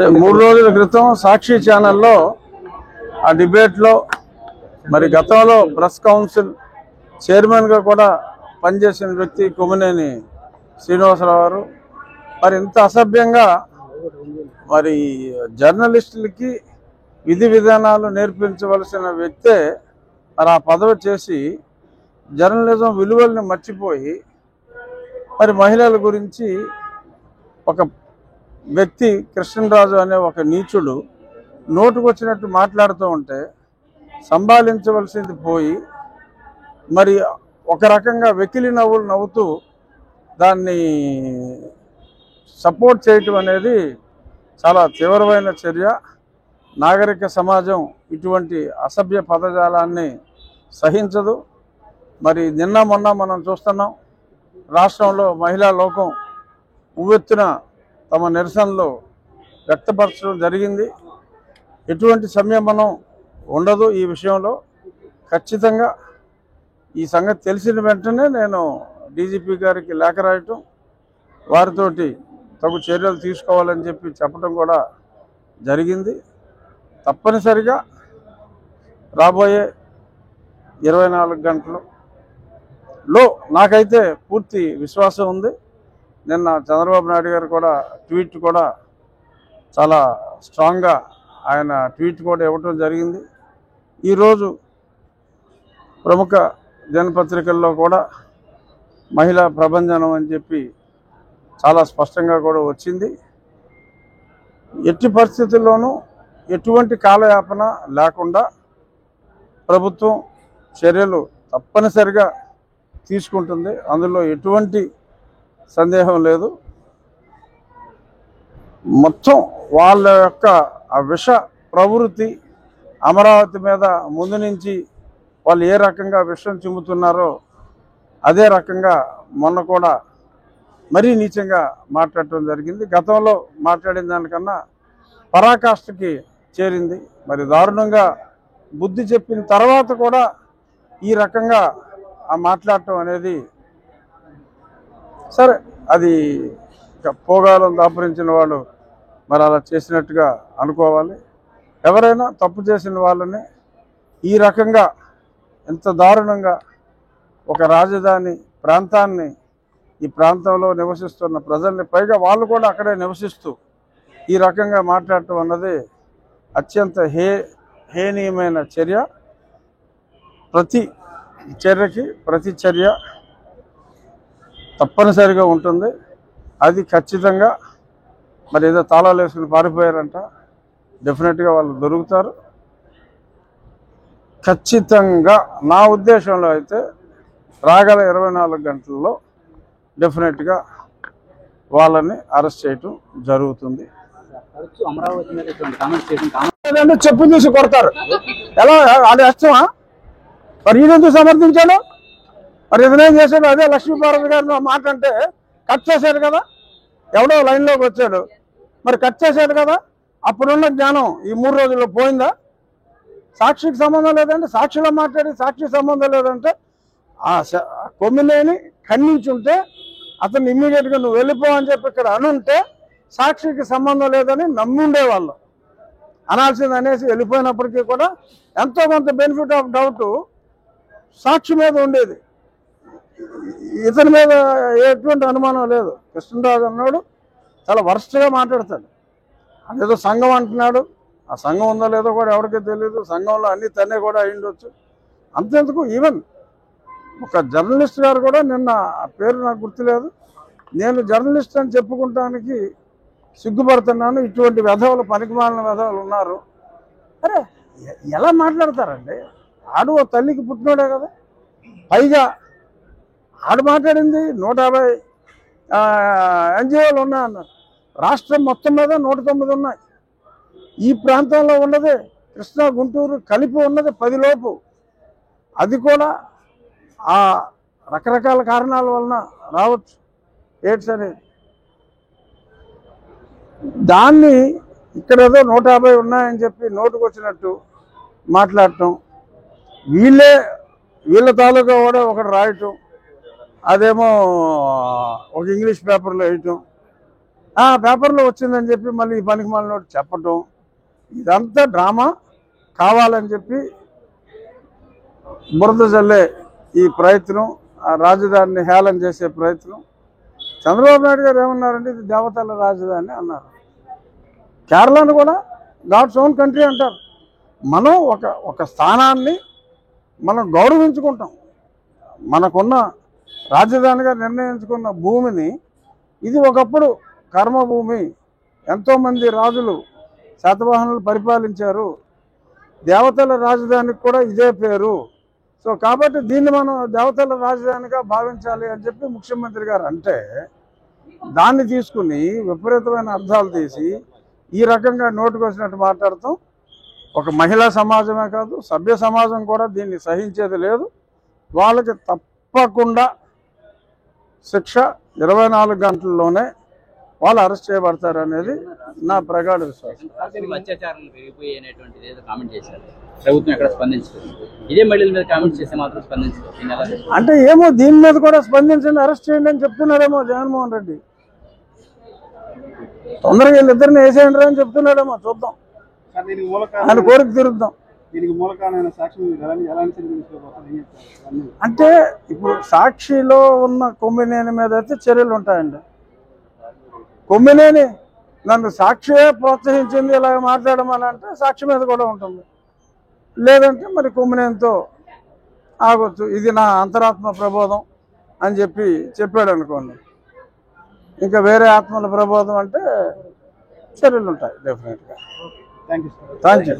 3 రోజుల క్రితం సాక్షి ఛానల్లో ఆ డిబేట్లో మరి గతంలో ప్రెస్ కౌన్సిల్ చైర్మన్గా కూడా పనిచేసిన వ్యక్తి కొమ్మినేని శ్రీనివాసరావు గారు మరి ఇంత అసభ్యంగా మరి జర్నలిస్టులకి విధి విధానాలు నేర్పించవలసిన వ్యక్తే మరి ఆ పదవి చేసి జర్నలిజం విలువల్ని మర్చిపోయి మరి మహిళల గురించి ఒక వ్యక్తి కృష్ణరాజు అనే ఒక నీచుడు నోటుకొచ్చినట్టు మాట్లాడుతూ ఉంటే సంభాళించవలసింది పోయి మరి ఒక రకంగా వెకిలి నవ్వులు నవ్వుతూ దాన్ని సపోర్ట్ చేయటం అనేది చాలా తీవ్రమైన చర్య. నాగరిక సమాజం ఇటువంటి అసభ్య పదజాలాన్ని సహించదు. మరి నిన్న మొన్న మనం చూస్తున్నాం, రాష్ట్రంలో మహిళా లోకం ఉవ్వెత్తున తమ నిరసనలు వ్యక్తపరచడం జరిగింది. ఎటువంటి సంయమనం ఉండదు ఈ విషయంలో. ఖచ్చితంగా ఈ సంగతి తెలిసిన వెంటనే నేను డీజీపీ గారికి లేఖ రాయటం, వారితోటి తగు చర్యలు తీసుకోవాలని చెప్పడం కూడా జరిగింది. తప్పనిసరిగా రాబోయే 24 గంటలలో నాకైతే పూర్తి విశ్వాసం ఉంది. నిన్న చంద్రబాబు నాయుడు గారు కూడా ట్వీట్ కూడా చాలా స్ట్రాంగ్గా ఆయన ట్వీట్ కూడా ఇవ్వటం జరిగింది. ఈరోజు ప్రముఖ దినపత్రికల్లో కూడా మహిళా ప్రభంజనం అని చెప్పి చాలా స్పష్టంగా కూడా వచ్చింది. ఎట్టి పరిస్థితుల్లోనూ ఎటువంటి కాలయాపన లేకుండా ప్రభుత్వం చర్యలు తప్పనిసరిగా తీసుకుంటుంది. అందులో ఎటువంటి సందేహం లేదు. మొత్తం వాళ్ళ యొక్క ఆ విష ప్రవృత్తి అమరావతి మీద ముందు నుంచి వాళ్ళు ఏ రకంగా విషం చిమ్ముతున్నారో అదే రకంగా మొన్న కూడా మరీ నీచంగా మాట్లాడటం జరిగింది. గతంలో మాట్లాడిన దానికన్నా పరాకాష్ఠకి చేరింది. మరి దారుణంగా బుద్ధి చెప్పిన తర్వాత కూడా ఈ రకంగా ఆ మాట్లాడటం అనేది సరే, అది పోగాలం దాపురించిన వాళ్ళు మరి అలా చేసినట్టుగా అనుకోవాలి. ఎవరైనా తప్పు చేసిన వాళ్ళని ఈ రకంగా ఎంత దారుణంగా ఒక రాజధాని ప్రాంతాన్ని, ఈ ప్రాంతంలో నివసిస్తున్న ప్రజల్ని, పైగా వాళ్ళు కూడా అక్కడే నివసిస్తూ ఈ రకంగా మాట్లాడటం అన్నది అత్యంత హేనీయమైన చర్య. ప్రతి చర్యకి ప్రతిచర్య తప్పనిసరిగా ఉంటుంది. అది ఖచ్చితంగా మరి ఏదో తాళాలు వేసుకుని పారిపోయారంట, డెఫినెట్గా వాళ్ళు దొరుకుతారు. ఖచ్చితంగా నా ఉద్దేశంలో అయితే రాగల 24 గంటల్లో డెఫినెట్గా వాళ్ళని అరెస్ట్ చేయటం జరుగుతుంది. చెప్పు చూసి కొడతారు. ఎలా అది ఇష్టమా? మరి ఈయనెందుకు సమర్థించాడు? మరి ఇతనేం చేశాడు? అదే లక్ష్మీపార్వతి గారిని మాట అంటే కట్ చేశాడు కదా, ఎవడో లైన్లోకి వచ్చాడు, మరి కట్ చేశాడు కదా. అప్పుడున్న జ్ఞానం ఈ 3 రోజుల్లో పోయిందా? సాక్షికి సంబంధం లేదంటే, సాక్షిలో మాట్లాడి సాక్షికి సంబంధం లేదంటే ఆ కొమ్మినేని ఖండించుంటే అతను ఇమ్మీడియట్గా నువ్వు వెళ్ళిపో అని చెప్పి ఇక్కడ అనుంటే సాక్షికి సంబంధం లేదని నమ్ముండేవాళ్ళు. అనాల్సింది అనేసి వెళ్ళిపోయినప్పటికీ కూడా ఎంతో కొంత బెనిఫిట్ ఆఫ్ డౌట్ సాక్షి మీద ఉండేది. ఇతని మీద ఎటువంటి అనుమానం లేదు. కృష్ణరాజు అన్నాడు చాలా వరస్ట్గా మాట్లాడతాడు. అదేదో సంఘం అంటున్నాడు, ఆ సంఘం ఉందో లేదో కూడా ఎవరికీ తెలియదు. సంఘంలో అన్ని తనే కూడా అయ్యుండొచ్చు. అంతెందుకు, ఈవెన్ ఒక జర్నలిస్ట్ గారు కూడా నిన్న ఆ పేరు నాకు గుర్తులేదు, నేను జర్నలిస్ట్ అని చెప్పుకుంటానికి సిగ్గుపడుతున్నాను, ఇటువంటి వెధవలు, పనికిమాలిన వెధవలు ఉన్నారు. అరే ఎలా మాట్లాడతారండి? ఆడు ఓ తల్లికి పుట్టినోడే కదా. పైగా ఆడు మాట్లాడింది 150 ఎన్జిఓలు ఉన్నాయన్నారు. రాష్ట్రం మొత్తం మీద 109 ఉన్నాయి. ఈ ప్రాంతంలో ఉన్నది కృష్ణా గుంటూరు కలిపి ఉన్నది 10 లోపు. అది కూడా ఆ రకరకాల కారణాల వలన రావచ్చు ఎయిడ్స్ అనేది. దాన్ని ఇక్కడ ఏదో 150 ఉన్నాయని చెప్పి నోటుకు వచ్చినట్టు మాట్లాడటం, వీళ్ళ తాలూకా కూడా ఒకటి రాయటం, అదేమో ఒక ఇంగ్లీష్ పేపర్లో వేయటం, పేపర్లో వచ్చిందని చెప్పి మళ్ళీ ఈ పనికి మళ్ళీ చెప్పటం, ఇదంతా డ్రామా కావాలని చెప్పి బురద జల్లే ఈ ప్రయత్నం, ఆ రాజధానిని హేళన చేసే ప్రయత్నం. చంద్రబాబు నాయుడు గారు ఏమన్నారంటే ఇది దేవతల రాజధాని అన్నారు. కేరళను కూడా గాడ్స్ ఓన్ కంట్రీ అంటారు. మనం ఒక స్థానాన్ని మనం గౌరవించుకుంటాం. మనకున్న రాజధానిగా నిర్ణయించుకున్న భూమిని, ఇది ఒకప్పుడు కర్మభూమి, ఎంతోమంది రాజులు శాతవాహనులు పరిపాలించారు, దేవతల రాజధానికి కూడా ఇదే పేరు. సో కాబట్టి దీన్ని మనం దేవతల రాజధానిగా భావించాలి అని చెప్పి ముఖ్యమంత్రి గారు అంటే, దాన్ని తీసుకుని విపరీతమైన అర్థాలు తీసి ఈ రకంగా నోటుకు వచ్చినట్టు మాట్లాడతాం. ఒక మహిళా సమాజమే కాదు, సభ్య సమాజం కూడా దీన్ని సహించేది లేదు. వాళ్ళకి తప్పకుండా శిక్ష 24 గంటల్లోనే వాళ్ళు అరెస్ట్ చేయబడతారు అనేది నా ప్రగాఢ విశ్వాసం. అత్యాచారాలు పెరిగిపోయినటువంటిది ఏదో కామెంట్ చేశారు, ప్రభుత్వం ఎక్కడ స్పందించలేదు. ఇదే మహిళల మీద కామెంట్ చేస్తే మాత్రం స్పందించలేదు అంటే ఏమో దీని మీద కూడా స్పందించండి, అరెస్ట్ చేయండి అని చెప్తున్నాడేమో జగన్మోహన్ రెడ్డి. తొందరగా వీళ్ళిద్దరిని వేసేయండి అని చెప్తున్నాడేమో, చూద్దాం. ఆయన కోరిక తీరుద్దాం. అంటే ఇప్పుడు సాక్షిలో ఉన్న కొమ్మినేని మీద అయితే చర్యలు ఉంటాయండి. కొమ్మినేని నన్ను సాక్షియే ప్రోత్సహించింది ఇలా మాట్లాడమని అంటే సాక్షి మీద కూడా ఉంటుంది. లేదంటే మరి కొమ్మినేనితో ఆగొచ్చు, ఇది నా అంతరాత్మ ప్రబోధం అని చెప్పాడు అనుకోండి. ఇంకా వేరే ఆత్మల ప్రబోధం అంటే చర్యలు ఉంటాయి డెఫినెట్గా. Thank you.